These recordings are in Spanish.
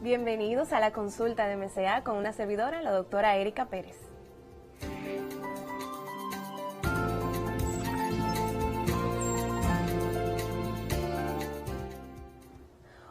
Bienvenidos a la consulta de MCA con una servidora, la doctora Erika Pérez.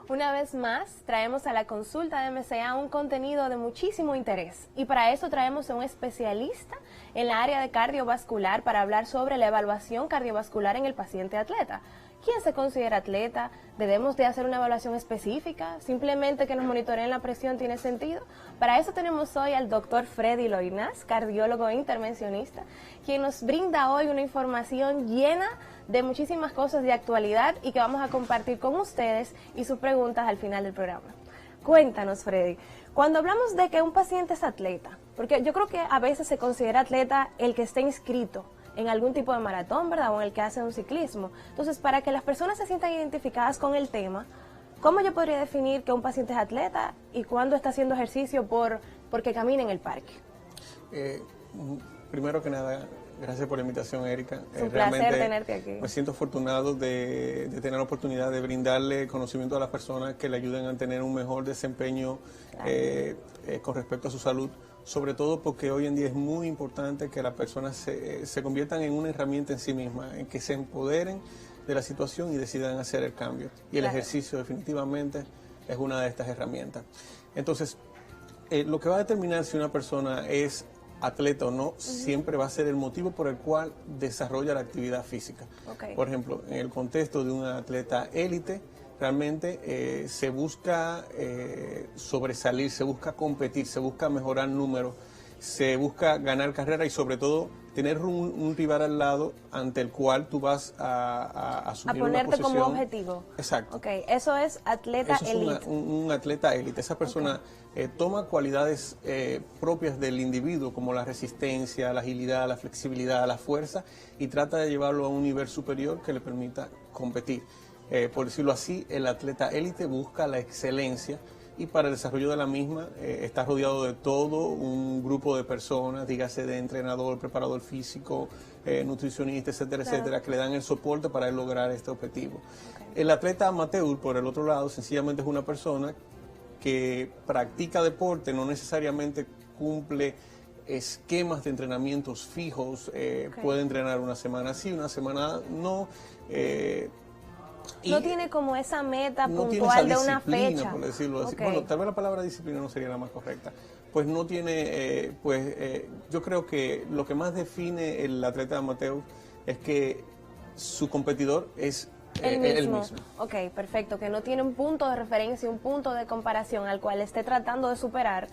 Una vez más, traemos a la consulta de MCA un contenido de muchísimo interés y para eso traemos a un especialista en la área de cardiovascular para hablar sobre la evaluación cardiovascular en el paciente atleta. ¿Quién se considera atleta? ¿Debemos de hacer una evaluación específica? ¿Simplemente que nos monitoreen la presión tiene sentido? Para eso tenemos hoy al doctor Freddy Loynaz, cardiólogo e intervencionista, quien nos brinda hoy una información llena de muchísimas cosas de actualidad y que vamos a compartir con ustedes y sus preguntas al final del programa. Cuéntanos, Freddy, cuando hablamos de que un paciente es atleta, porque yo creo que a veces se considera atleta el que esté inscrito en algún tipo de maratón, ¿verdad? O en el que hace un ciclismo. Entonces, para que las personas se sientan identificadas con el tema, ¿cómo yo podría definir que un paciente es atleta y cuándo está haciendo ejercicio porque camina en el parque? Primero que nada, gracias por la invitación, Erika. Es un placer tenerte aquí. Me siento afortunado de tener la oportunidad de brindarle conocimiento a las personas que le ayuden a tener un mejor desempeño con respecto a su salud. Sobre todo porque hoy en día es muy importante que las personas se conviertan en una herramienta en sí misma, en que se empoderen de la situación y decidan hacer el cambio. Y el ejercicio definitivamente es una de estas herramientas. Entonces, lo que va a determinar si una persona es atleta o no, siempre va a ser el motivo por el cual desarrolla la actividad física. Por ejemplo, en el contexto de un atleta élite, realmente se busca sobresalir, se busca competir, se busca mejorar números, se busca ganar carrera y sobre todo tener un rival al lado ante el cual tú vas a asumir una posición. A ponerte como objetivo. Exacto. Ok, eso es atleta élite. Eso es un atleta élite. Esa persona toma cualidades propias del individuo como la resistencia, la agilidad, la flexibilidad, la fuerza y trata de llevarlo a un nivel superior que le permita competir. Por decirlo así, el atleta élite busca la excelencia y para el desarrollo de la misma está rodeado de todo un grupo de personas, dígase de entrenador, preparador físico, nutricionista, etcétera, etcétera, que le dan el soporte para él lograr este objetivo. El atleta amateur, por el otro lado, sencillamente es una persona que practica deporte, no necesariamente cumple esquemas de entrenamientos fijos, puede entrenar una semana sí, una semana no. No tiene como esa meta puntual de una fecha, por decirlo así. Bueno, tal vez la palabra disciplina no sería la más correcta. Pues no tiene, yo creo que lo que más define el atleta amateur es que su competidor es el mismo. Ok, perfecto, que no tiene un punto de referencia, un punto de comparación al cual esté tratando de superar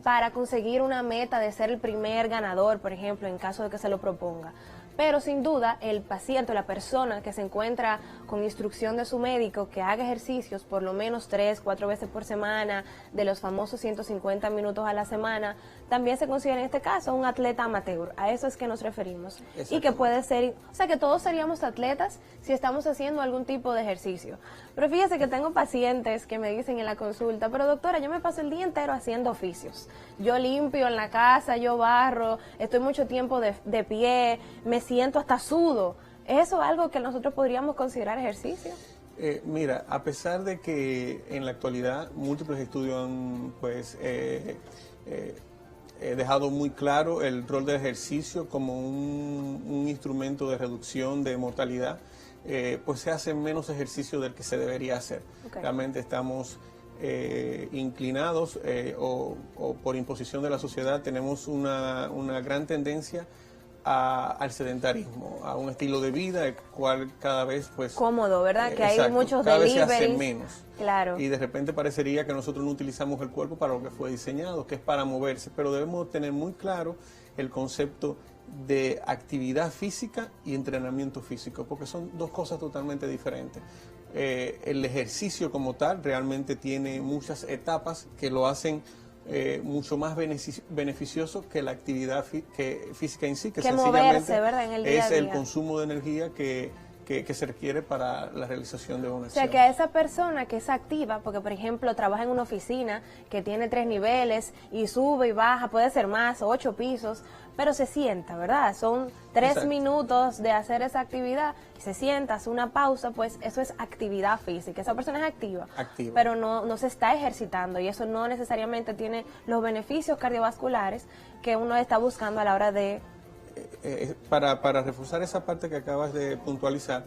para conseguir una meta de ser el primer ganador, por ejemplo, en caso de que se lo proponga. Pero sin duda el paciente o la persona que se encuentra con instrucción de su médico que haga ejercicios por lo menos 3-4 veces por semana, de los famosos 150 minutos a la semana, también se considera en este caso un atleta amateur. A eso es que nos referimos. Y que puede ser, o sea que todos seríamos atletas si estamos haciendo algún tipo de ejercicio. Pero fíjese que tengo pacientes que me dicen en la consulta, pero doctora, yo me paso el día entero haciendo oficios. Yo limpio en la casa, yo barro, estoy mucho tiempo de pie, me siento hasta sudo. ¿Es eso algo que nosotros podríamos considerar ejercicio? Mira, a pesar de que en la actualidad múltiples estudios han dejado muy claro el rol del ejercicio como un instrumento de reducción de mortalidad, pues se hace menos ejercicio del que se debería hacer. Realmente estamos inclinados o por imposición de la sociedad tenemos una gran tendencia al sedentarismo, a un estilo de vida el cual cada vez pues cómodo, ¿verdad? Que hay muchos cada deliveries. Vez se hace menos. Claro. Y de repente parecería que nosotros no utilizamos el cuerpo para lo que fue diseñado, que es para moverse, pero debemos tener muy claro el concepto de actividad física y entrenamiento físico, porque son dos cosas totalmente diferentes. El ejercicio como tal realmente tiene muchas etapas que lo hacen mucho más beneficioso que la actividad física en sí, que sencillamente moverse, ¿verdad? En el día a día. Es el consumo de energía que se requiere para la realización de una acción. O sea, que a esa persona que es activa, porque por ejemplo trabaja en una oficina que tiene 3 niveles y sube y baja, puede ser más, 8 pisos, pero se sienta, ¿verdad? Son 3 Exacto. minutos de hacer esa actividad, se sienta, hace una pausa, pues eso es actividad física. Esa persona es activa, Activa. pero no se está ejercitando y eso no necesariamente tiene los beneficios cardiovasculares que uno está buscando a la hora de... Para reforzar esa parte que acabas de puntualizar,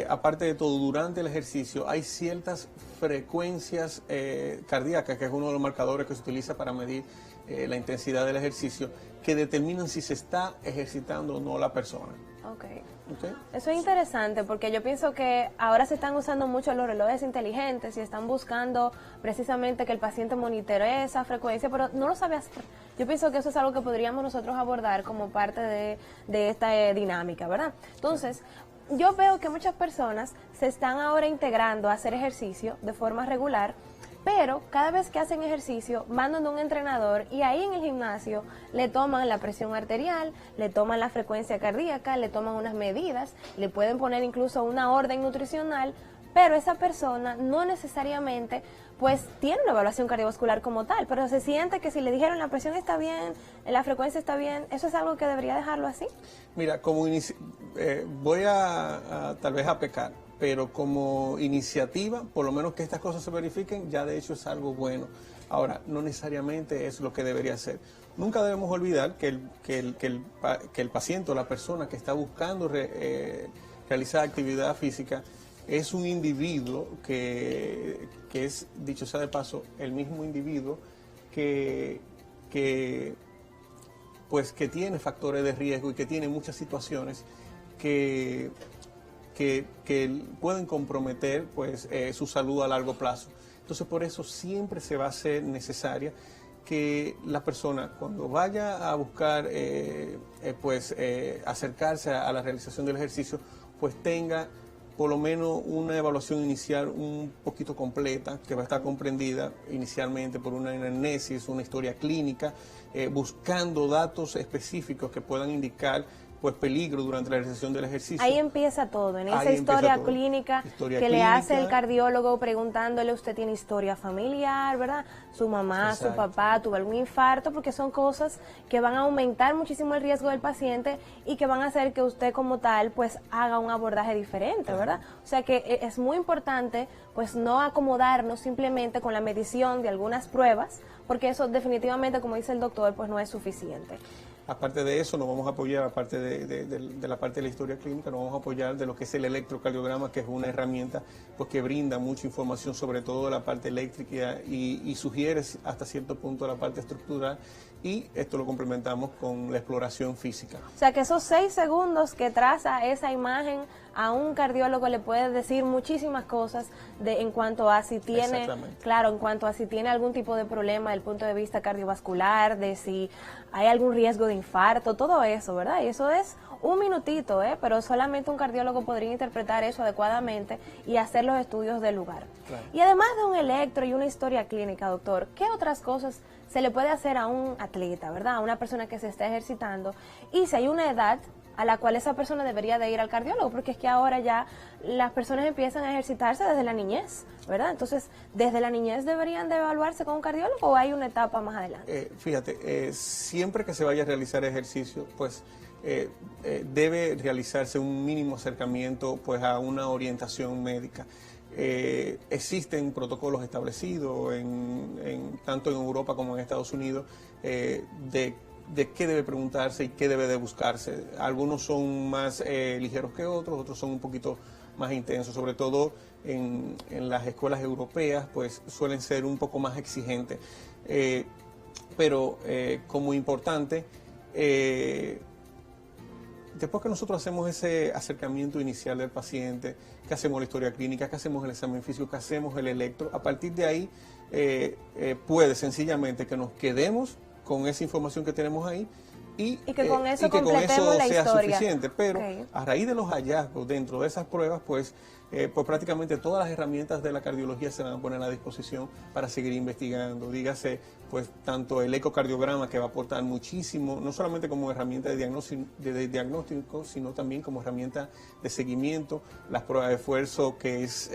aparte de todo, durante el ejercicio hay ciertas frecuencias cardíacas, que es uno de los marcadores que se utiliza para medir la intensidad del ejercicio, que determinan si se está ejercitando o no la persona. Okay. ¿Okay? Eso es interesante porque yo pienso que ahora se están usando mucho los relojes inteligentes y están buscando precisamente que el paciente monitoree esa frecuencia, pero no lo sabe hacer. Yo pienso que eso es algo que podríamos nosotros abordar como parte de esta dinámica, ¿verdad? Entonces, yo veo que muchas personas se están ahora integrando a hacer ejercicio de forma regular, pero cada vez que hacen ejercicio van donde un entrenador y ahí en el gimnasio le toman la presión arterial, le toman la frecuencia cardíaca, le toman unas medidas, le pueden poner incluso una orden nutricional, pero esa persona no necesariamente pues tiene una evaluación cardiovascular como tal, pero se siente que si le dijeron la presión está bien, la frecuencia está bien, ¿eso es algo que debería dejarlo así? Mira, voy a tal vez a pecar, pero como iniciativa, por lo menos que estas cosas se verifiquen, ya de hecho es algo bueno. Ahora, no necesariamente es lo que debería ser. Nunca debemos olvidar que el paciente o la persona que está buscando realizar actividad física es un individuo que es, dicho sea de paso, el mismo individuo que tiene factores de riesgo y que tiene muchas situaciones que pueden comprometer pues su salud a largo plazo. Entonces, por eso siempre se va a hacer necesaria que la persona, cuando vaya a buscar acercarse a la realización del ejercicio, pues tenga por lo menos una evaluación inicial un poquito completa, que va a estar comprendida inicialmente por una anamnesis, una historia clínica, buscando datos específicos que puedan indicar pues peligro durante la realización del ejercicio. Ahí empieza todo, en esa historia clínica que le hace el cardiólogo preguntándole, usted tiene historia familiar, ¿verdad? Su mamá, Exacto. su papá tuvo algún infarto, porque son cosas que van a aumentar muchísimo el riesgo del paciente y que van a hacer que usted como tal pues haga un abordaje diferente, ¿verdad? O sea que es muy importante pues no acomodarnos simplemente con la medición de algunas pruebas, porque eso definitivamente, como dice el doctor, pues no es suficiente. Aparte de eso, nos vamos a apoyar, aparte de la parte de la historia clínica, nos vamos a apoyar de lo que es el electrocardiograma, que es una herramienta pues, que brinda mucha información, sobre todo de la parte eléctrica y sugiere hasta cierto punto la parte estructural, y esto lo complementamos con la exploración física. O sea que esos 6 segundos que traza esa imagen a un cardiólogo le puede decir muchísimas cosas en cuanto a si tiene, claro, en cuanto a si tiene algún tipo de problema desde el punto de vista cardiovascular, de si hay algún riesgo de infarto, todo eso, ¿verdad? Y eso es un minutito, pero solamente un cardiólogo podría interpretar eso adecuadamente y hacer los estudios del lugar. Claro. Y además de un electro y una historia clínica, doctor, ¿qué otras cosas se le puede hacer a un atleta, ¿verdad? A una persona que se está ejercitando, y si hay una edad a la cual esa persona debería de ir al cardiólogo, porque es que ahora ya las personas empiezan a ejercitarse desde la niñez, ¿verdad? Entonces, ¿desde la niñez deberían de evaluarse con un cardiólogo o hay una etapa más adelante? Fíjate, siempre que se vaya a realizar ejercicio, pues debe realizarse un mínimo acercamiento pues a una orientación médica. Existen protocolos establecidos tanto en Europa como en Estados Unidos de qué debe preguntarse y qué debe de buscarse. Algunos son más ligeros que otros son un poquito más intensos, sobre todo en las escuelas europeas, pues suelen ser un poco más exigentes. Pero como importante, después que nosotros hacemos ese acercamiento inicial del paciente, que hacemos la historia clínica, que hacemos el examen físico, que hacemos el electro, a partir de ahí puede sencillamente que nos quedemos con esa información que tenemos ahí y que con eso sea suficiente. Pero a raíz de los hallazgos dentro de esas pruebas, pues prácticamente todas las herramientas de la cardiología se van a poner a disposición para seguir investigando. Dígase, pues tanto el ecocardiograma, que va a aportar muchísimo, no solamente como herramienta de diagnóstico, sino también como herramienta de seguimiento, las pruebas de esfuerzo, que es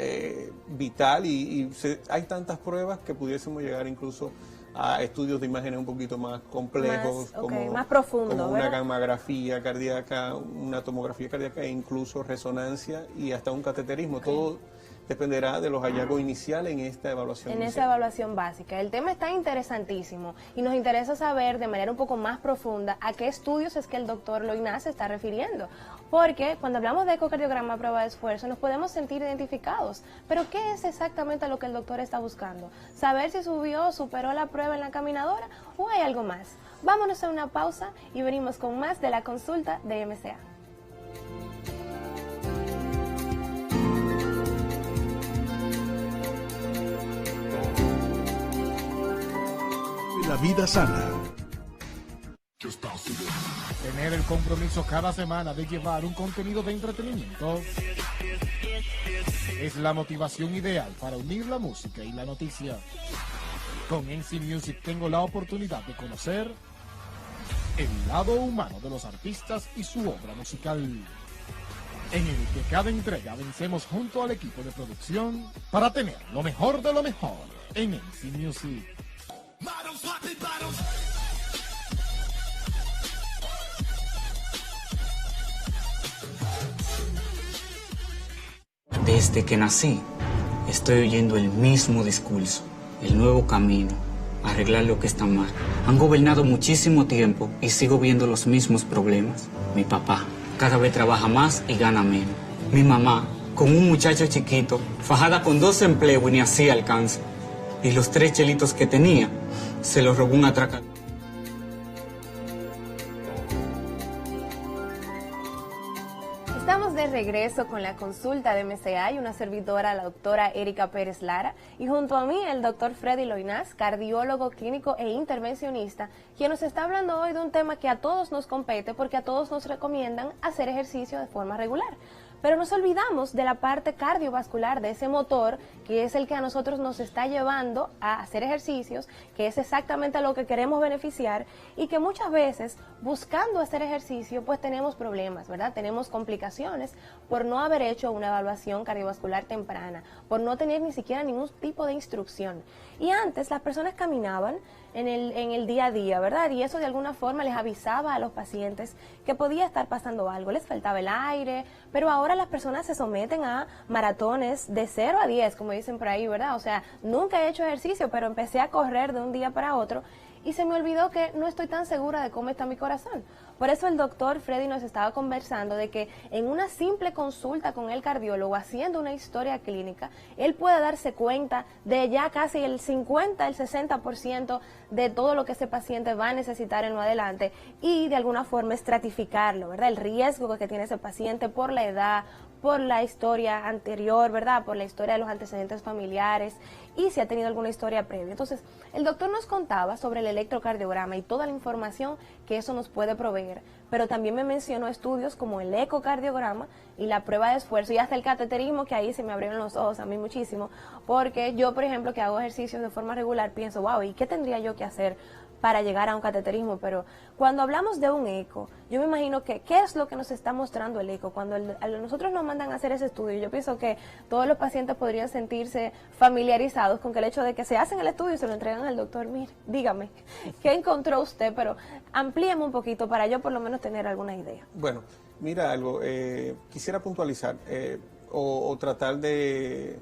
vital, y hay tantas pruebas que pudiésemos llegar incluso a estudios de imágenes un poquito más complejos, más profundos, como una ¿verdad? gammagrafía cardíaca, una tomografía cardíaca e incluso resonancia y hasta un cateterismo. Todo dependerá de los hallazgos iniciales en esta evaluación. En esa evaluación básica. El tema está interesantísimo y nos interesa saber de manera un poco más profunda a qué estudios es que el doctor Loynaz se está refiriendo. Porque cuando hablamos de ecocardiograma a prueba de esfuerzo nos podemos sentir identificados. Pero ¿qué es exactamente lo que el doctor está buscando? ¿Saber si superó la prueba en la caminadora o hay algo más? Vámonos a una pausa y venimos con más de la consulta de MCA. La vida sana. Tener el compromiso cada semana de llevar un contenido de entretenimiento es la motivación ideal para unir la música y la noticia. Con NC Music tengo la oportunidad de conocer el lado humano de los artistas y su obra musical, en el que cada entrega vencemos junto al equipo de producción para tener lo mejor de lo mejor en NC Music. Desde que nací, estoy oyendo el mismo discurso, el nuevo camino, arreglar lo que está mal. Han gobernado muchísimo tiempo y sigo viendo los mismos problemas. Mi papá cada vez trabaja más y gana menos. Mi mamá, con un muchacho chiquito, fajada con 2 empleos y ni así alcanza. Y los 3 chelitos que tenía, se los robó un atracador. Estamos de regreso con la consulta de MCA y una servidora, la doctora Erika Pérez Lara, y junto a mí el doctor Freddy Loynaz, cardiólogo clínico e intervencionista, quien nos está hablando hoy de un tema que a todos nos compete porque a todos nos recomiendan hacer ejercicio de forma regular. Pero nos olvidamos de la parte cardiovascular, de ese motor que es el que a nosotros nos está llevando a hacer ejercicios, que es exactamente a lo que queremos beneficiar y que muchas veces buscando hacer ejercicio pues tenemos problemas, ¿verdad? Tenemos complicaciones por no haber hecho una evaluación cardiovascular temprana, por no tener ni siquiera ningún tipo de instrucción. Y antes las personas caminaban en el día a día, ¿verdad? Y eso de alguna forma les avisaba a los pacientes que podía estar pasando algo, les faltaba el aire, pero ahora las personas se someten a maratones de 0 a 10, como dicen por ahí, ¿verdad? O sea, nunca he hecho ejercicio, pero empecé a correr de un día para otro y se me olvidó que no estoy tan segura de cómo está mi corazón. Por eso el doctor Freddy nos estaba conversando de que en una simple consulta con el cardiólogo, haciendo una historia clínica, él puede darse cuenta de ya casi el 50, el 60% de todo lo que ese paciente va a necesitar en lo adelante y de alguna forma estratificarlo, ¿verdad? El riesgo que tiene ese paciente por la edad, por la historia anterior, ¿verdad? Por la historia de los antecedentes familiares y si ha tenido alguna historia previa. Entonces, el doctor nos contaba sobre el electrocardiograma y toda la información que eso nos puede proveer, pero también me mencionó estudios como el ecocardiograma y la prueba de esfuerzo y hasta el cateterismo, que ahí se me abrieron los ojos a mí muchísimo, porque yo, por ejemplo, que hago ejercicios de forma regular, pienso, wow, ¿y qué tendría yo que hacer para llegar a un cateterismo? Pero cuando hablamos de un eco, yo me imagino que, ¿qué es lo que nos está mostrando el eco? Cuando a nosotros nos mandan a hacer ese estudio, yo pienso que todos los pacientes podrían sentirse familiarizados con que el hecho de que se hacen el estudio y se lo entregan al doctor. Mire, dígame, ¿qué encontró usted? Pero amplíeme un poquito para yo por lo menos tener alguna idea. Bueno, mira algo, quisiera puntualizar o tratar de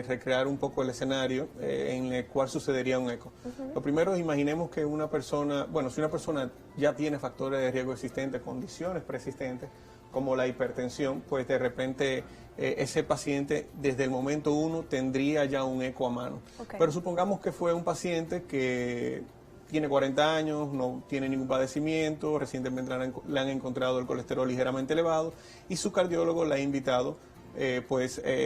recrear un poco el escenario en el cual sucedería un eco. Lo primero, imaginemos que una persona, bueno, si una persona ya tiene factores de riesgo existentes, condiciones preexistentes, como la hipertensión, pues de repente ese paciente desde el momento 1 tendría ya un eco a mano. Okay. Pero supongamos que fue un paciente que tiene 40 años, no tiene ningún padecimiento, recientemente le han encontrado el colesterol ligeramente elevado y su cardiólogo le ha invitado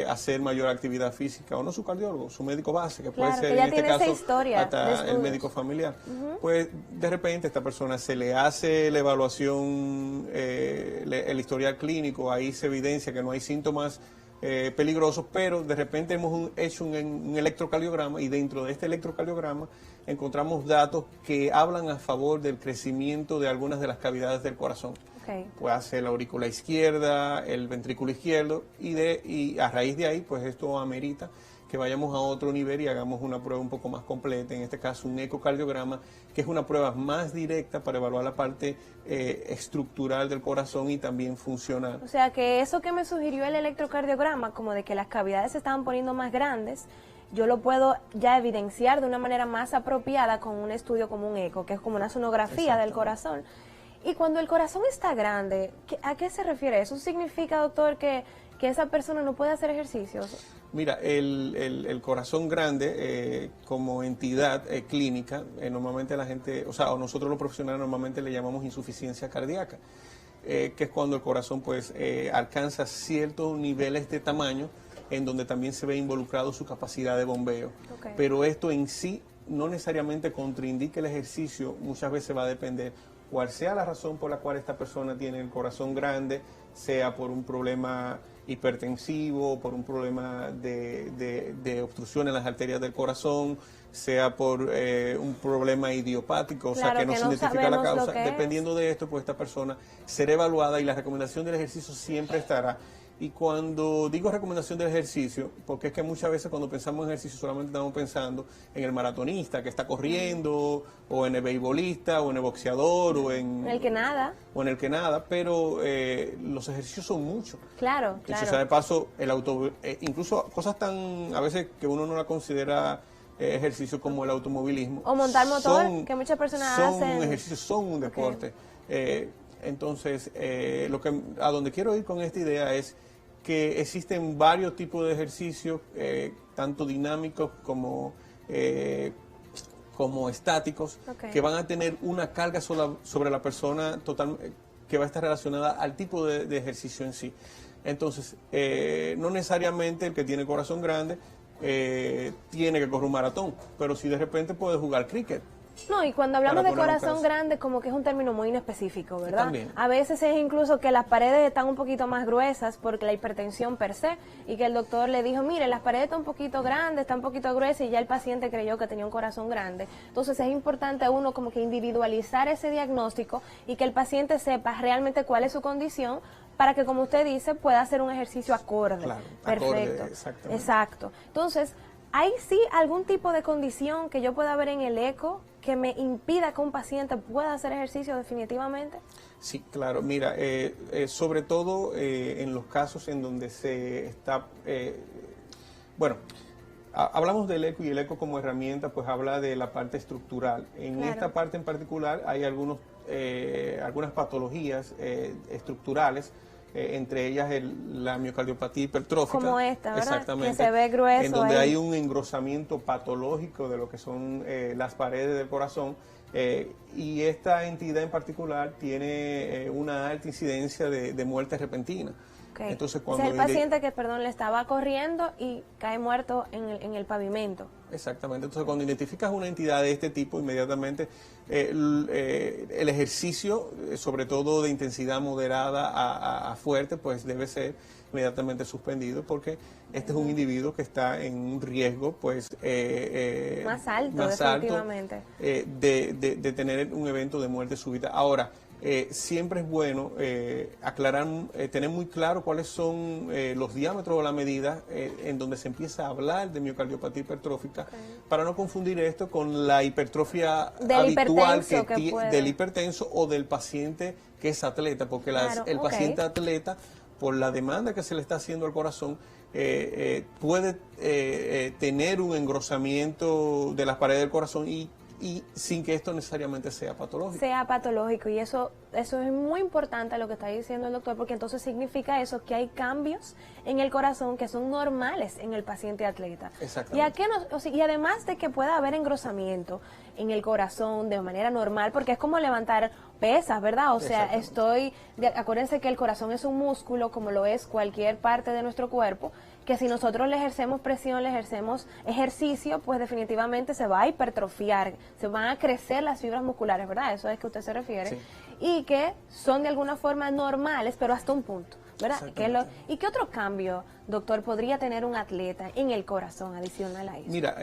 hacer mayor actividad física, o no su cardiólogo, su médico base, que puede ser que en este caso hasta el de médico familiar. Pues de repente a esta persona se le hace la evaluación, el historial clínico, ahí se evidencia que no hay síntomas peligrosos, pero de repente hemos hecho un electrocardiograma y dentro de este electrocardiograma encontramos datos que hablan a favor del crecimiento de algunas de las cavidades del corazón. Okay. Puede ser la aurícula izquierda, el ventrículo izquierdo y a raíz de ahí pues esto amerita que vayamos a otro nivel y hagamos una prueba un poco más completa, en este caso un ecocardiograma, que es una prueba más directa para evaluar la parte estructural del corazón y también funcional. O sea que eso que me sugirió el electrocardiograma, como de que las cavidades se estaban poniendo más grandes, yo lo puedo ya evidenciar de una manera más apropiada con un estudio como un eco, que es como una sonografía del corazón. Y cuando el corazón está grande, ¿a qué se refiere eso? ¿Significa, doctor, que esa persona no puede hacer ejercicios? Mira, el corazón grande como entidad clínica, normalmente la gente, o nosotros los profesionales normalmente le llamamos insuficiencia cardíaca, que es cuando el corazón pues alcanza ciertos niveles de tamaño en donde también se ve involucrado su capacidad de bombeo. Okay. Pero esto en sí no necesariamente contraindica el ejercicio, muchas veces va a depender cuál sea la razón por la cual esta persona tiene el corazón grande, sea por un problema hipertensivo, por un problema de obstrucción en las arterias del corazón, sea por un problema idiopático, claro, o sea que no se identifica la causa. Dependiendo es. de esto, pues esta persona será evaluada y la recomendación del ejercicio siempre estará. Y cuando digo recomendación del ejercicio, porque es que muchas veces cuando pensamos en ejercicio solamente estamos pensando en el maratonista que está corriendo, o en el beisbolista, o en el boxeador, o en el que nada. O en el que nada, pero los ejercicios son muchos. Claro, claro. O sea, de paso, incluso cosas tan, a veces que uno no la considera ejercicio como el automovilismo. O montar motor, que muchas personas hacen. Son ejercicios, son un deporte. Okay. Entonces, a donde quiero ir con esta idea es que existen varios tipos de ejercicios, tanto dinámicos como estáticos, okay, que van a tener una carga sobre la persona total, que va a estar relacionada al tipo de ejercicio en sí. Entonces, no necesariamente el que tiene corazón grande tiene que correr un maratón, pero si de repente puede jugar cricket. No, y cuando hablamos de corazón grande, como que es un término muy inespecífico, ¿verdad? También. A veces es incluso que las paredes están un poquito más gruesas porque la hipertensión per se, y que el doctor le dijo, mire, las paredes están un poquito grandes, están un poquito gruesas, y ya el paciente creyó que tenía un corazón grande. Entonces es importante uno como que individualizar ese diagnóstico y que el paciente sepa realmente cuál es su condición, para que, como usted dice, pueda hacer un ejercicio acorde. Claro, perfecto. Acorde, exactamente. Exacto. Entonces, ¿hay sí algún tipo de condición que yo pueda ver en el eco que me impida que un paciente pueda hacer ejercicio definitivamente? Sí, claro. Mira, sobre todo en los casos en donde se está... hablamos del eco, y el eco como herramienta pues habla de la parte estructural. En esta parte en particular hay algunas patologías estructurales, entre ellas la miocardiopatía hipertrófica. Como esta, ¿verdad? Exactamente. Que se ve grueso. En donde hay un engrosamiento patológico de lo que son las paredes del corazón. Y esta entidad en particular tiene una alta incidencia de muerte repentina. Okay. Entonces, cuando el paciente que, le estaba corriendo y cae muerto en el pavimento. Exactamente. Entonces, cuando identificas una entidad de este tipo, inmediatamente el ejercicio, sobre todo de intensidad moderada a fuerte, pues debe ser inmediatamente suspendido, porque este es un individuo que está en un riesgo pues más alto, definitivamente, de tener un evento de muerte súbita. Ahora, siempre es bueno aclarar, tener muy claro cuáles son los diámetros o la medida en donde se empieza a hablar de miocardiopatía hipertrófica, okay, para no confundir esto con la hipertrofia habitual del hipertenso o del paciente que es atleta, porque el paciente atleta, por la demanda que se le está haciendo al corazón, puede tener un engrosamiento de las paredes del corazón y sin que esto necesariamente sea patológico. Y eso es muy importante lo que está diciendo el doctor, porque entonces significa eso, que hay cambios en el corazón que son normales en el paciente atleta. Exactamente. Y además de que pueda haber engrosamiento en el corazón de manera normal, porque es como levantar pesas, ¿verdad? O sea, acuérdense que el corazón es un músculo, como lo es cualquier parte de nuestro cuerpo, que si nosotros le ejercemos presión, le ejercemos ejercicio, pues definitivamente se va a hipertrofiar, se van a crecer las fibras musculares, ¿verdad? Eso es que usted se refiere. Sí. Y que son de alguna forma normales, pero hasta un punto, ¿verdad? ¿Y qué otro cambio, doctor, podría tener un atleta en el corazón adicional a eso? Mira,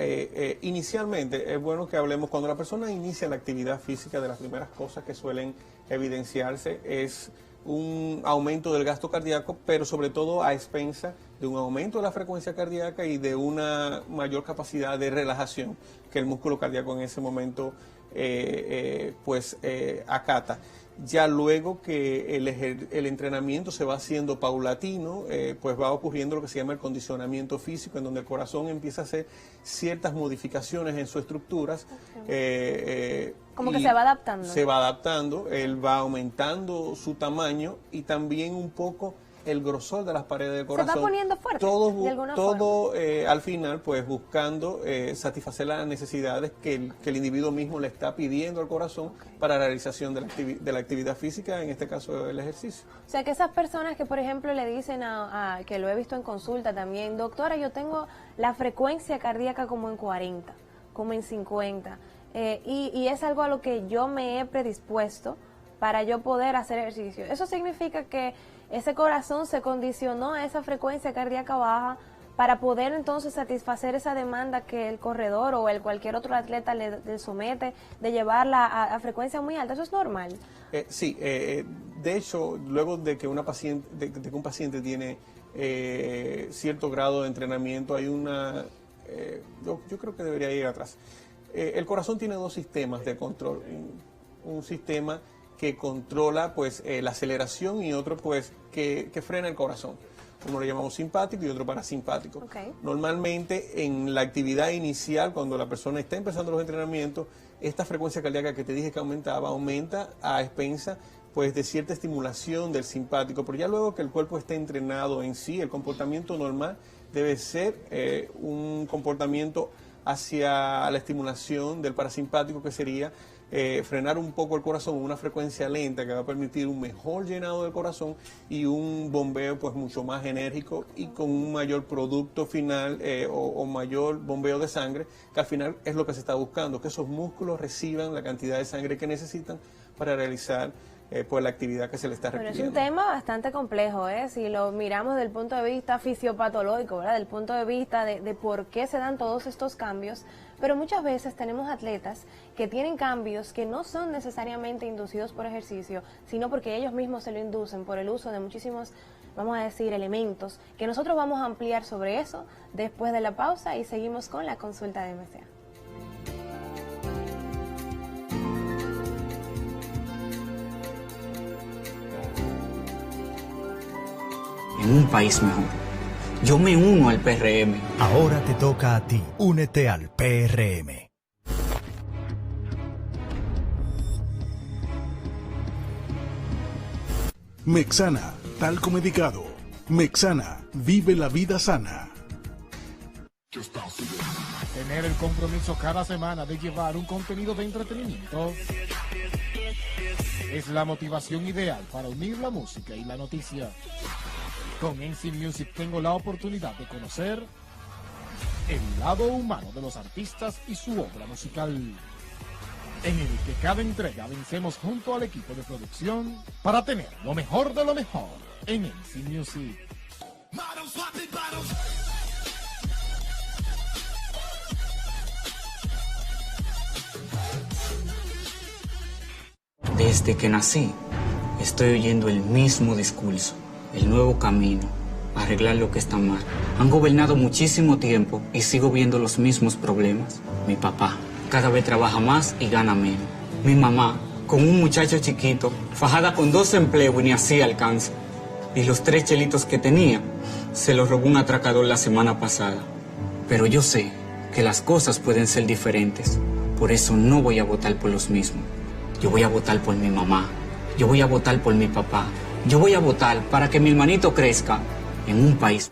inicialmente es bueno que hablemos, cuando la persona inicia la actividad física, de las primeras cosas que suelen evidenciarse es un aumento del gasto cardíaco, pero sobre todo a expensa de un aumento de la frecuencia cardíaca y de una mayor capacidad de relajación que el músculo cardíaco en ese momento acata. Ya luego que el entrenamiento se va haciendo paulatino, pues va ocurriendo lo que se llama el condicionamiento físico, en donde el corazón empieza a hacer ciertas modificaciones en sus estructuras. Como que se va adaptando. Se va adaptando, él va aumentando su tamaño y también un poco el grosor de las paredes del corazón. Se va poniendo fuerte, todo de alguna forma. Al final, pues buscando satisfacer las necesidades que el individuo mismo le está pidiendo al corazón para la realización de la actividad física, en este caso el ejercicio. O sea, que esas personas que, por ejemplo, le dicen que lo he visto en consulta también, doctora, yo tengo la frecuencia cardíaca como en 40, como en 50, y es algo a lo que yo me he predispuesto para yo poder hacer ejercicio. Eso significa que ese corazón se condicionó a esa frecuencia cardíaca baja para poder entonces satisfacer esa demanda que el corredor o cualquier otro atleta le somete de llevarla a frecuencia muy alta. ¿Eso es normal? Sí, de hecho, luego de que un paciente tiene cierto grado de entrenamiento, hay yo creo que debería ir atrás. El corazón tiene dos sistemas de control, un sistema que controla pues la aceleración y otro pues que frena el corazón. Uno le llamamos simpático y otro parasimpático. Okay. Normalmente en la actividad inicial, cuando la persona está empezando los entrenamientos, esta frecuencia cardíaca que te dije que aumenta a expensa pues de cierta estimulación del simpático, pero ya luego que el cuerpo esté entrenado en sí, el comportamiento normal debe ser un comportamiento hacia la estimulación del parasimpático, que sería frenar un poco el corazón a una frecuencia lenta que va a permitir un mejor llenado del corazón y un bombeo pues mucho más enérgico y con un mayor producto final o mayor bombeo de sangre, que al final es lo que se está buscando, que esos músculos reciban la cantidad de sangre que necesitan para realizar pues la actividad que se le está requiriendo. Pero es un tema bastante complejo, si lo miramos desde el punto de vista fisiopatológico, ¿verdad? Del punto de vista de por qué se dan todos estos cambios, pero muchas veces tenemos atletas que tienen cambios que no son necesariamente inducidos por ejercicio, sino porque ellos mismos se lo inducen por el uso de muchísimos, vamos a decir, elementos, que nosotros vamos a ampliar sobre eso después de la pausa y seguimos con la consulta de MCA. En un país mejor. Yo me uno al PRM. Ahora te toca a ti. Únete al PRM. Mexana, talco medicado. Mexana, vive la vida sana. Tener el compromiso cada semana de llevar un contenido de entretenimiento es la motivación ideal para unir la música y la noticia. Con NC Music tengo la oportunidad de conocer el lado humano de los artistas y su obra musical, en el que cada entrega vencemos junto al equipo de producción para tener lo mejor de lo mejor en NC Music. Desde que nací, estoy oyendo el mismo discurso, el nuevo camino, arreglar lo que está mal. Han gobernado muchísimo tiempo y sigo viendo los mismos problemas. Mi papá cada vez trabaja más y gana menos. Mi mamá, con un muchacho chiquito, fajada con 2 empleos y ni así alcanza. Y los 3 chelitos que tenía, se los robó un atracador la semana pasada. Pero yo sé que las cosas pueden ser diferentes. Por eso no voy a votar por los mismos. Yo voy a votar por mi mamá. Yo voy a votar por mi papá. Yo voy a votar para que mi hermanito crezca en un país.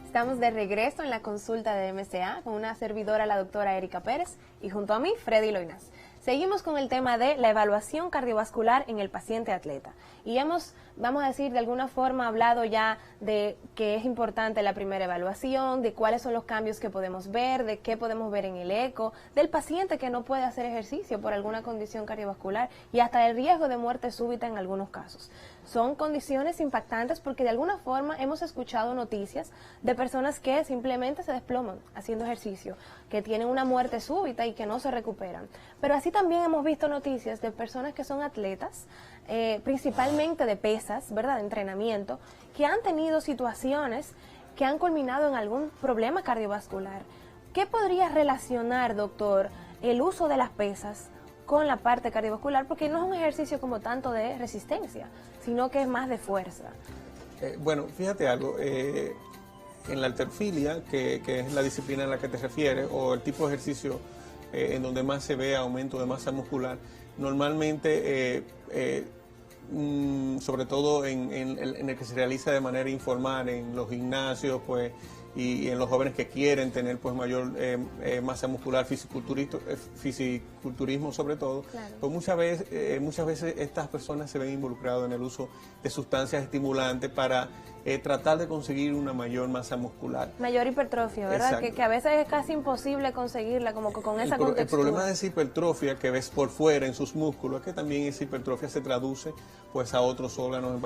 Estamos de regreso en la consulta de MCA con una servidora, la doctora Erika Pérez, y junto a mí, Freddy Loinaz. Seguimos con el tema de la evaluación cardiovascular en el paciente atleta. Y hemos vamos a decir, de alguna forma hablado ya de que es importante la primera evaluación, de cuáles son los cambios que podemos ver, de qué podemos ver en el eco, del paciente que no puede hacer ejercicio por alguna condición cardiovascular y hasta el riesgo de muerte súbita en algunos casos. Son condiciones impactantes porque de alguna forma hemos escuchado noticias de personas que simplemente se desploman haciendo ejercicio, que tienen una muerte súbita y que no se recuperan. Pero así también hemos visto noticias de personas que son atletas, principalmente de pesas, ¿verdad?, de entrenamiento, que han tenido situaciones que han culminado en algún problema cardiovascular. ¿Qué podría relacionar, doctor, el uso de las pesas con la parte cardiovascular? Porque no es un ejercicio como tanto de resistencia, sino que es más de fuerza. Bueno, fíjate algo, en la halterfilia, que es la disciplina a la que te refieres, o el tipo de ejercicio en donde más se ve aumento de masa muscular, normalmente, sobre todo en el que se realiza de manera informal en los gimnasios, pues, y en los jóvenes que quieren tener pues mayor masa muscular, fisiculturismo sobre todo, claro. Pues muchas veces estas personas se ven involucradas en el uso de sustancias estimulantes para tratar de conseguir una mayor masa muscular. Mayor hipertrofia, ¿verdad? Que a veces es casi imposible conseguirla como con esa contextura. El problema de esa hipertrofia que ves por fuera en sus músculos es que también esa hipertrofia se traduce pues a otros órganos,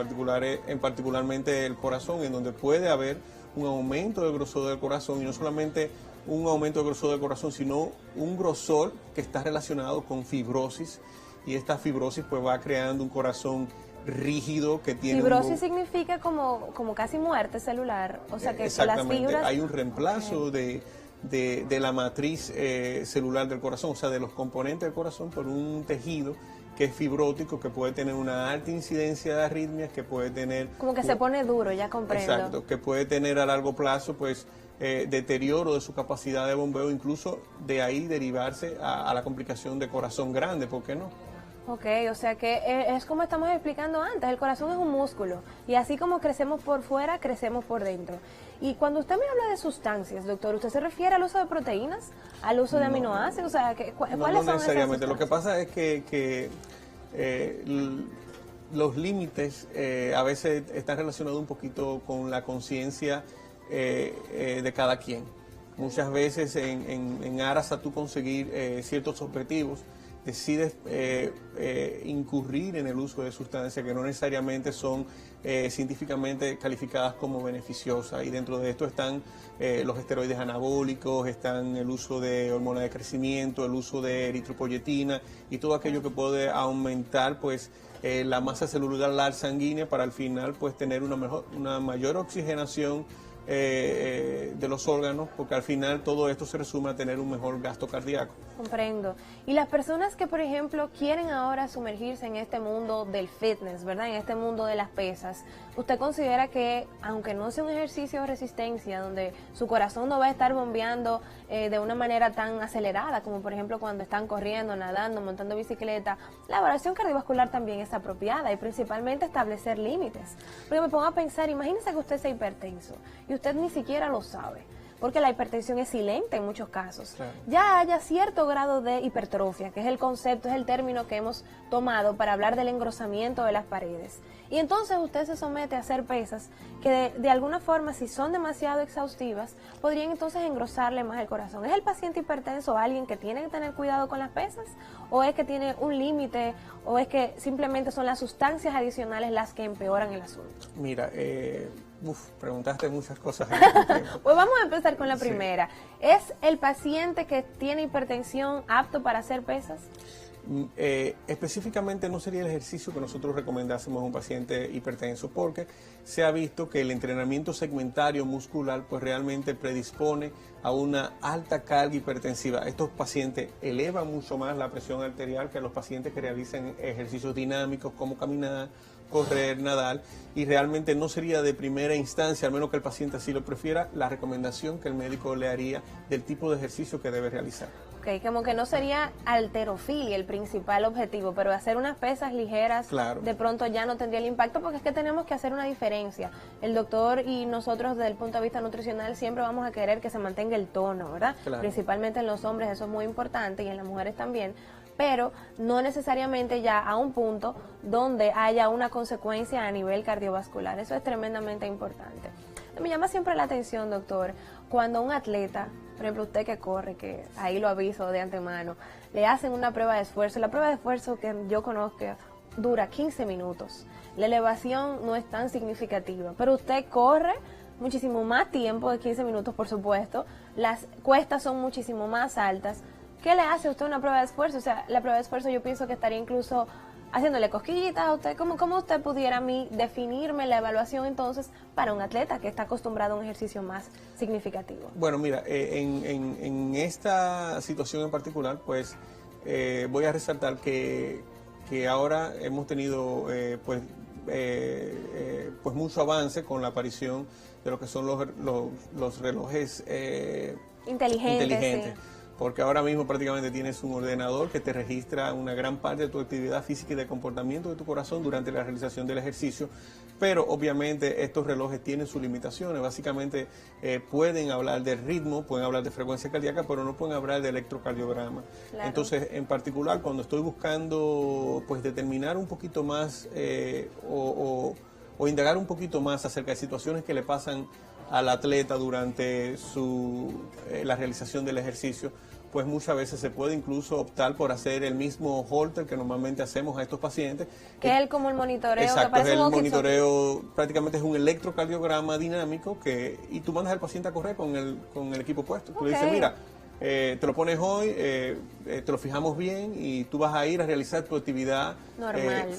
particularmente el corazón, en donde puede haber un aumento del grosor del corazón, y no solamente un aumento del grosor del corazón, sino un grosor que está relacionado con fibrosis, y esta fibrosis pues va creando un corazón rígido que tiene... Fibrosis significa como casi muerte celular, o sea que las fibras... Hay un reemplazo de la matriz celular del corazón, o sea, de los componentes del corazón por un tejido que es fibrótico, que puede tener una alta incidencia de arritmias, que puede tener... Como que se pone duro, ya comprendo. Exacto, que puede tener a largo plazo, pues, deterioro de su capacidad de bombeo, incluso de ahí derivarse a la complicación de corazón grande, ¿por qué no? Ok, o sea que es como estamos explicando antes, el corazón es un músculo, y así como crecemos por fuera, crecemos por dentro. Y cuando usted me habla de sustancias, doctor, ¿usted se refiere al uso de proteínas, al uso de aminoácidos? O sea, ¿cuáles son esas necesariamente. sustancias? Lo que pasa es que los límites a veces están relacionados un poquito con la conciencia de cada quien. Muchas veces en aras a tú conseguir ciertos objetivos, decides incurrir en el uso de sustancias que no necesariamente son científicamente calificadas como beneficiosas, y dentro de esto están los esteroides anabólicos, están el uso de hormona de crecimiento, el uso de eritropoyetina y todo aquello que puede aumentar pues la masa celular sanguínea para al final pues tener una mayor oxigenación de los órganos, porque al final todo esto se resume a tener un mejor gasto cardíaco. Comprendo. Y las personas que, por ejemplo, quieren ahora sumergirse en este mundo del fitness, ¿verdad? En este mundo de las pesas, ¿usted considera que, aunque no sea un ejercicio de resistencia, donde su corazón no va a estar bombeando de una manera tan acelerada, como por ejemplo cuando están corriendo, nadando, montando bicicleta, la evaluación cardiovascular también es apropiada, y principalmente establecer límites? Porque me pongo a pensar, imagínese que usted sea hipertenso y usted ni siquiera lo sabe, porque la hipertensión es silente en muchos casos. Claro. Ya haya cierto grado de hipertrofia, que es el concepto, es el término que hemos tomado para hablar del engrosamiento de las paredes. Y entonces usted se somete a hacer pesas que de alguna forma, si son demasiado exhaustivas, podrían entonces engrosarle más el corazón. ¿Es el paciente hipertenso alguien que tiene que tener cuidado con las pesas? ¿O es que tiene un límite? ¿O es que simplemente son las sustancias adicionales las que empeoran el asunto? Mira, preguntaste muchas cosas. Pues vamos a empezar con la primera. Sí. ¿Es el paciente que tiene hipertensión apto para hacer pesas? Específicamente no sería el ejercicio que nosotros recomendásemos a un paciente hipertenso, porque se ha visto que el entrenamiento segmentario muscular pues realmente predispone a una alta carga hipertensiva. Estos pacientes elevan mucho más la presión arterial que los pacientes que realizan ejercicios dinámicos como caminar, correr, nadar, y realmente no sería de primera instancia, al menos que el paciente así lo prefiera, la recomendación que el médico le haría del tipo de ejercicio que debe realizar. Ok, como que no sería halterofilia el principal objetivo, pero hacer unas pesas ligeras, claro, de pronto ya no tendría el impacto, porque es que tenemos que hacer una diferencia. El doctor y nosotros desde el punto de vista nutricional siempre vamos a querer que se mantenga el tono, ¿verdad? Claro. Principalmente en los hombres eso es muy importante, y en las mujeres también, pero no necesariamente ya a un punto donde haya una consecuencia a nivel cardiovascular. Eso es tremendamente importante. Me llama siempre la atención, doctor, cuando un atleta, por ejemplo usted que corre, que ahí lo aviso de antemano, le hacen una prueba de esfuerzo. La prueba de esfuerzo que yo conozco dura 15 minutos. La elevación no es tan significativa, pero usted corre muchísimo más tiempo de 15 minutos, por supuesto. Las cuestas son muchísimo más altas. ¿Qué le hace a usted una prueba de esfuerzo? O sea, la prueba de esfuerzo yo pienso que estaría incluso haciéndole cosquillitas a usted. ¿Cómo usted pudiera a mí definirme la evaluación entonces para un atleta que está acostumbrado a un ejercicio más significativo? Bueno, mira, en esta situación en particular, pues voy a resaltar que ahora hemos tenido pues mucho avance con la aparición de lo que son los relojes inteligentes. Sí. Porque ahora mismo prácticamente tienes un ordenador que te registra una gran parte de tu actividad física y de comportamiento de tu corazón durante la realización del ejercicio, pero obviamente estos relojes tienen sus limitaciones. Básicamente pueden hablar de ritmo, pueden hablar de frecuencia cardíaca, pero no pueden hablar de electrocardiograma. Claro. Entonces, en particular, cuando estoy buscando pues determinar un poquito más o indagar un poquito más acerca de situaciones que le pasan al atleta durante la realización del ejercicio, pues muchas veces se puede incluso optar por hacer el mismo holter que normalmente hacemos a estos pacientes. Que es como el monitoreo. Exacto, que es el monitoreo, prácticamente es un electrocardiograma dinámico y tú mandas al paciente a correr con el equipo puesto. Tú le dices, mira, te lo pones hoy, te lo fijamos bien y tú vas a ir a realizar tu actividad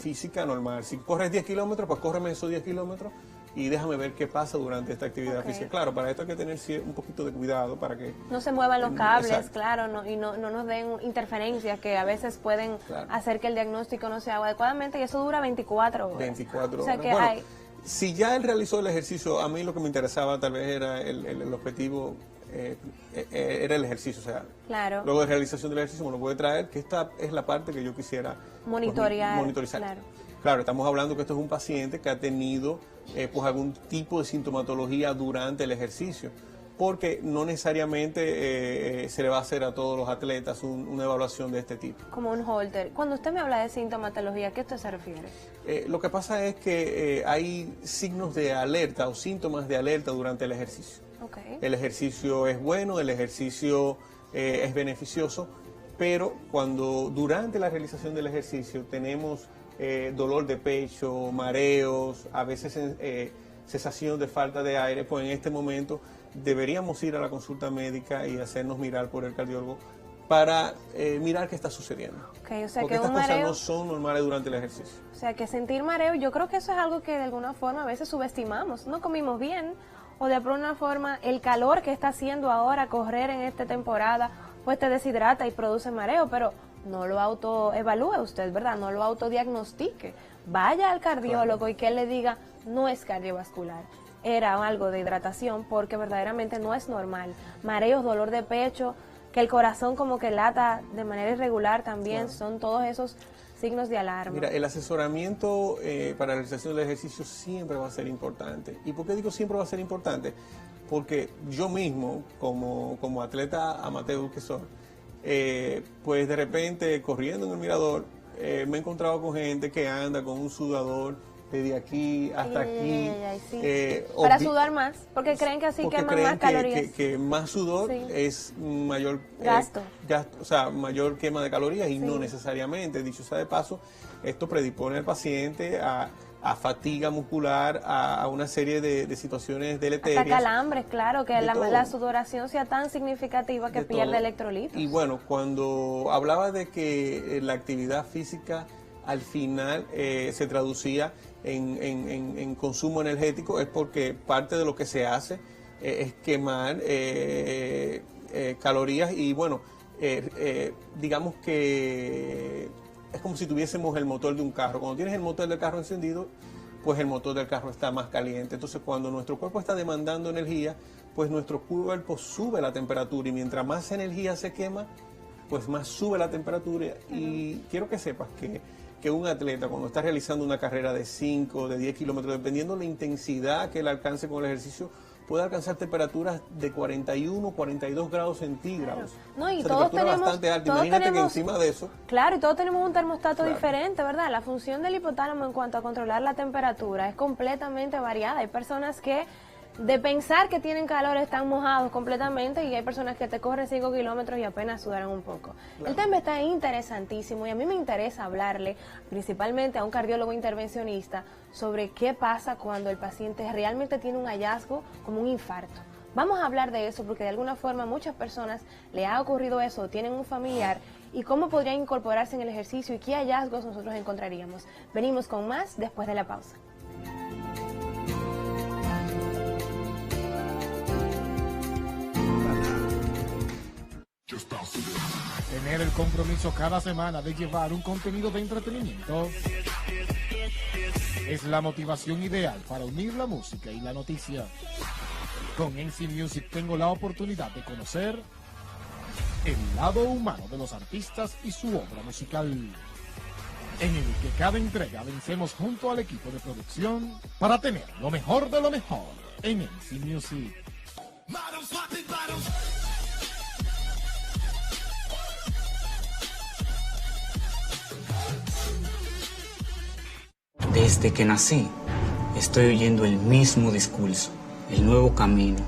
física normal. Si corres 10 kilómetros, pues córreme esos 10 kilómetros y déjame ver qué pasa durante esta actividad física. Claro, para esto hay que tener un poquito de cuidado para que no se muevan los cables, exacto. Claro, y no nos den interferencias que a veces pueden hacer que el diagnóstico no se haga adecuadamente, y eso dura 24 horas. 24 o sea horas. Que bueno, si ya él realizó el ejercicio, a mí lo que me interesaba tal vez era el objetivo, era el ejercicio, o sea, claro. Luego de realización del ejercicio me lo puede traer, que esta es la parte que yo quisiera monitorizar. Claro, estamos hablando que esto es un paciente que ha tenido pues algún tipo de sintomatología durante el ejercicio, porque no necesariamente se le va a hacer a todos los atletas una evaluación de este tipo. Como un holter. Cuando usted me habla de sintomatología, ¿a qué usted se refiere? Lo que pasa es que hay signos de alerta o síntomas de alerta durante el ejercicio. Okay. El ejercicio es bueno, el ejercicio es beneficioso, pero cuando durante la realización del ejercicio tenemos dolor de pecho, mareos, a veces sensación de falta de aire, pues en este momento deberíamos ir a la consulta médica y hacernos mirar por el cardiólogo para mirar qué está sucediendo. Okay, o sea, porque que estas un cosas mareo no son normales durante el ejercicio. O sea, que sentir mareo, yo creo que eso es algo que de alguna forma a veces subestimamos. No comimos bien, o de alguna forma el calor que está haciendo ahora correr en esta temporada, pues te deshidrata y produce mareo, pero no lo autoevalúe usted, ¿verdad? No lo autodiagnostique. Vaya al cardiólogo y que él le diga, no es cardiovascular, era algo de hidratación, porque verdaderamente no es normal. Mareos, dolor de pecho, que el corazón como que lata de manera irregular también, son todos esos signos de alarma. Mira, el asesoramiento para la realización del ejercicio siempre va a ser importante. ¿Y por qué digo siempre va a ser importante? Porque yo mismo, como atleta amateur que soy, pues de repente corriendo en el mirador, me he encontrado con gente que anda con un sudador desde aquí hasta aquí. Para sudar más, porque creen que así queman más calorías. Que más sudor es mayor gasto, o sea, mayor quema de calorías y no necesariamente. Dicho sea de paso, esto predispone al paciente a fatiga muscular, a una serie de situaciones deleterias. Hasta calambres, claro, que la sudoración sea tan significativa que pierde electrolitos. Y bueno, cuando hablaba de que la actividad física al final se traducía en consumo energético, es porque parte de lo que se hace es quemar calorías y bueno, digamos que es como si tuviésemos el motor de un carro. Cuando tienes el motor del carro encendido, pues el motor del carro está más caliente. Entonces, cuando nuestro cuerpo está demandando energía, pues nuestro cuerpo sube la temperatura y mientras más energía se quema, pues más sube la temperatura. Y quiero que sepas que un atleta cuando está realizando una carrera de 5, de 10 kilómetros, dependiendo de la intensidad que él alcance con el ejercicio, puede alcanzar temperaturas de 41, 42 grados centígrados. Claro. No, y o sea, todos temperatura tenemos, bastante alta. todos Imagínate tenemos, que encima de eso... Claro, y todos tenemos un termostato Claro. diferente, ¿verdad? La función del hipotálamo en cuanto a controlar la temperatura es completamente variada. Hay personas que de pensar que tienen calor están mojados completamente y hay personas que te corren 5 kilómetros y apenas sudaron un poco. Claro. El tema está interesantísimo y a mí me interesa hablarle principalmente a un cardiólogo intervencionista sobre qué pasa cuando el paciente realmente tiene un hallazgo como un infarto. Vamos a hablar de eso porque de alguna forma a muchas personas le ha ocurrido eso, tienen un familiar y cómo podrían incorporarse en el ejercicio y qué hallazgos nosotros encontraríamos. Venimos con más después de la pausa. Tener el compromiso cada semana de llevar un contenido de entretenimiento es la motivación ideal para unir la música y la noticia. Con NC Music tengo la oportunidad de conocer el lado humano de los artistas y su obra musical, en el que cada entrega vencemos junto al equipo de producción para tener lo mejor de lo mejor en NC Music. Desde que nací, estoy oyendo el mismo discurso, el nuevo camino,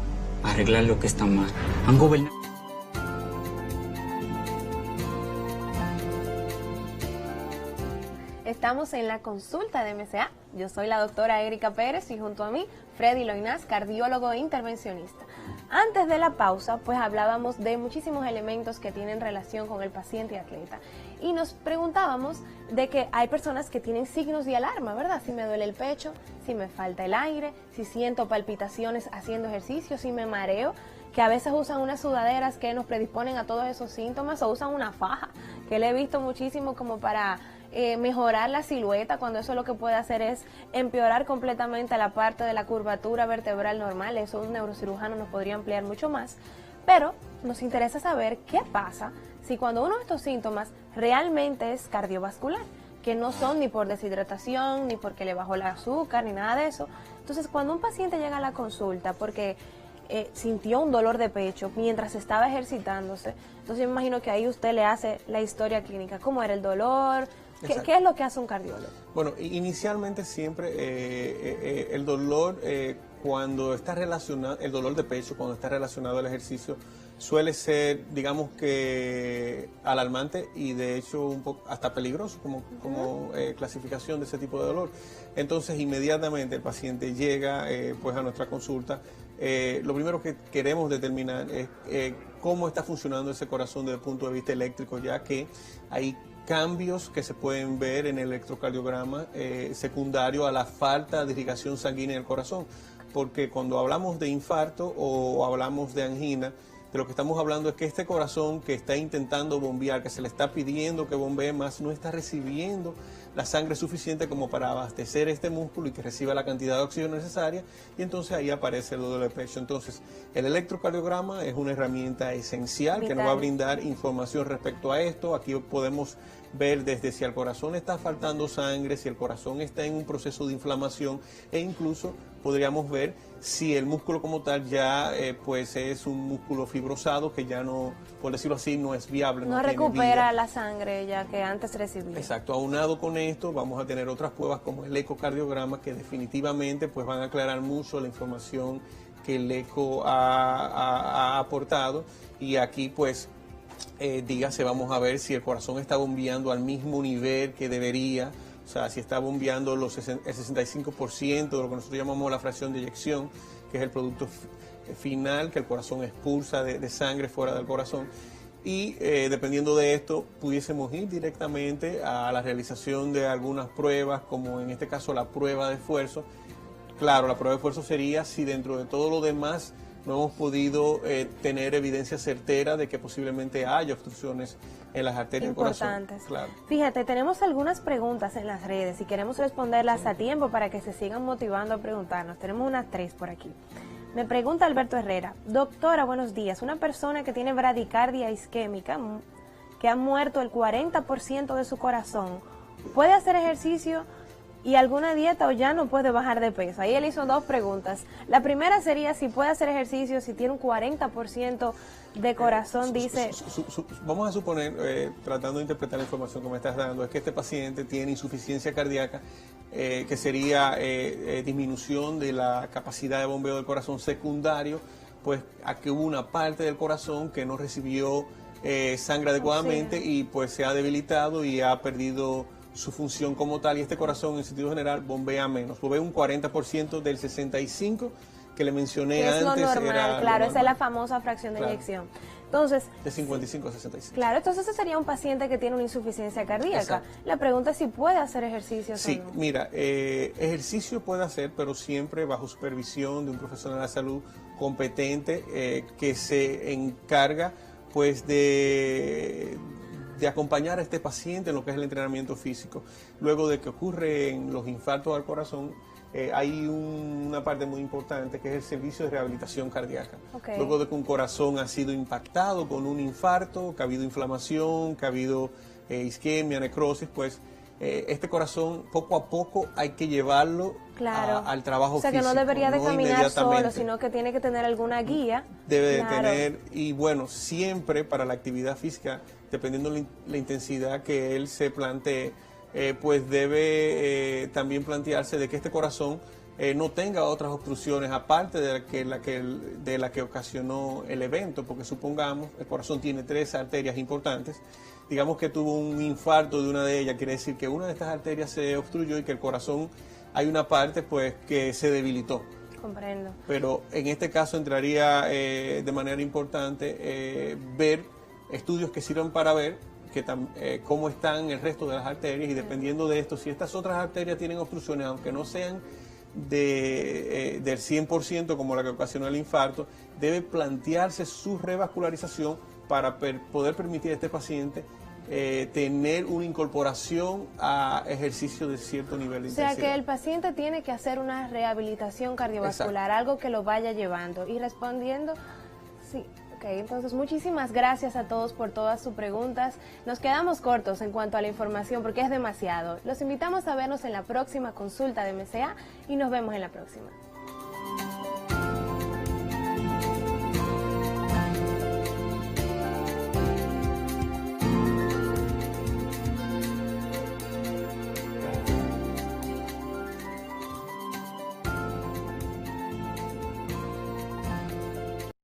arreglar lo que está mal. Han gobernado. Estamos en la consulta de MCA. Yo soy la doctora Erika Pérez y junto a mí, Freddy Loinaz, cardiólogo e intervencionista. Antes de la pausa, pues hablábamos de muchísimos elementos que tienen relación con el paciente y atleta. Y nos preguntábamos de que hay personas que tienen signos de alarma, ¿verdad? Si me duele el pecho, si me falta el aire, si siento palpitaciones haciendo ejercicio, si me mareo, que a veces usan unas sudaderas que nos predisponen a todos esos síntomas o usan una faja, que le he visto muchísimo como para mejorar la silueta, cuando eso lo que puede hacer es empeorar completamente la parte de la curvatura vertebral normal. Eso un neurocirujano nos podría ampliar mucho más, pero nos interesa saber qué pasa si cuando uno de estos síntomas realmente es cardiovascular, que no son ni por deshidratación, ni porque le bajó el azúcar, ni nada de eso. Entonces, cuando un paciente llega a la consulta porque sintió un dolor de pecho mientras estaba ejercitándose, entonces yo me imagino que ahí usted le hace la historia clínica, cómo era el dolor. ¿Qué es lo que hace un cardiólogo? Bueno, inicialmente siempre el dolor cuando está relacionado, el dolor de pecho cuando está relacionado al ejercicio suele ser, digamos que alarmante y de hecho un poco hasta peligroso como clasificación de ese tipo de dolor. Entonces inmediatamente el paciente llega pues a nuestra consulta. Lo primero que queremos determinar es cómo está funcionando ese corazón desde el punto de vista eléctrico, ya que hay cambios que se pueden ver en el electrocardiograma secundario a la falta de irrigación sanguínea del corazón, porque cuando hablamos de infarto o hablamos de angina, de lo que estamos hablando es que este corazón que está intentando bombear, que se le está pidiendo que bombee más, no está recibiendo la sangre suficiente como para abastecer este músculo y que reciba la cantidad de oxígeno necesaria, y entonces ahí aparece el dolor de pecho. Entonces, el electrocardiograma es una herramienta esencial que nos va a brindar información respecto a esto. Aquí podemos ver desde si al corazón le está faltando sangre, si el corazón está en un proceso de inflamación, e incluso podríamos ver si el músculo como tal ya pues es un músculo fibrosado que ya no, por decirlo así, no es viable. No recupera la sangre ya que antes recibía. Exacto, aunado con esto vamos a tener otras pruebas como el ecocardiograma que definitivamente pues van a aclarar mucho la información que el eco ha aportado, y aquí pues dígase, vamos a ver si el corazón está bombeando al mismo nivel que debería. O sea, si está bombeando el 65% de lo que nosotros llamamos la fracción de eyección, que es el producto final que el corazón expulsa de sangre fuera del corazón. Y dependiendo de esto, pudiésemos ir directamente a la realización de algunas pruebas, como en este caso la prueba de esfuerzo. Claro, la prueba de esfuerzo sería si dentro de todo lo demás no hemos podido tener evidencia certera de que posiblemente haya obstrucciones en las arterias del corazón. Importantes. Claro. Fíjate, tenemos algunas preguntas en las redes y queremos responderlas a tiempo para que se sigan motivando a preguntarnos. Tenemos unas 3 por aquí. Me pregunta Alberto Herrera: doctora, buenos días. Una persona que tiene bradicardia isquémica, que ha muerto el 40% de su corazón, ¿puede hacer ejercicio y alguna dieta o ya no puede bajar de peso. Ahí él hizo 2 preguntas. La primera sería si puede hacer ejercicio, si tiene un 40% de corazón, dice... Vamos a suponer, tratando de interpretar la información que me estás dando, es que este paciente tiene insuficiencia cardíaca, que sería disminución de la capacidad de bombeo del corazón secundario, pues a que hubo una parte del corazón que no recibió sangre adecuadamente y pues se ha debilitado y ha perdido su función como tal, y este corazón en sentido general bombea menos, bombea un 40% del 65% que le mencioné es antes. Lo normal, era claro, esa es la famosa fracción de inyección. Entonces, de 55 a 65. Claro, entonces ese sería un paciente que tiene una insuficiencia cardíaca. Exacto. La pregunta es si puede hacer ejercicio. Sí, o no. Mira, ejercicio puede hacer, pero siempre bajo supervisión de un profesional de la salud competente que se encarga pues de acompañar a este paciente en lo que es el entrenamiento físico. Luego de que ocurren los infartos al corazón, hay una parte muy importante que es el servicio de rehabilitación cardíaca. Okay. Luego de que un corazón ha sido impactado con un infarto, que ha habido inflamación, que ha habido isquemia, necrosis, pues este corazón poco a poco hay que llevarlo al trabajo físico. O sea, que no debería de caminar solo, sino que tiene que tener alguna guía. Debe de tener, y bueno, siempre para la actividad física, dependiendo de la intensidad que él se plantee, pues debe también plantearse de que este corazón no tenga otras obstrucciones aparte de la que ocasionó el evento, porque supongamos el corazón tiene 3 arterias importantes, digamos que tuvo un infarto de una de ellas, quiere decir que una de estas arterias se obstruyó y que el corazón, hay una parte pues que se debilitó. Comprendo. Pero en este caso entraría de manera importante ver estudios que sirvan para ver cómo están el resto de las arterias, y dependiendo de esto, si estas otras arterias tienen obstrucciones, aunque no sean del 100% como la que ocasionó el infarto, debe plantearse su revascularización para poder permitir a este paciente tener una incorporación a ejercicio de cierto nivel de intensidad. O sea que el paciente tiene que hacer una rehabilitación cardiovascular. Exacto. Algo que lo vaya llevando. Y respondiendo, sí. Entonces, muchísimas gracias a todos por todas sus preguntas. Nos quedamos cortos en cuanto a la información porque es demasiado. Los invitamos a vernos en la próxima consulta de MCA y nos vemos en la próxima.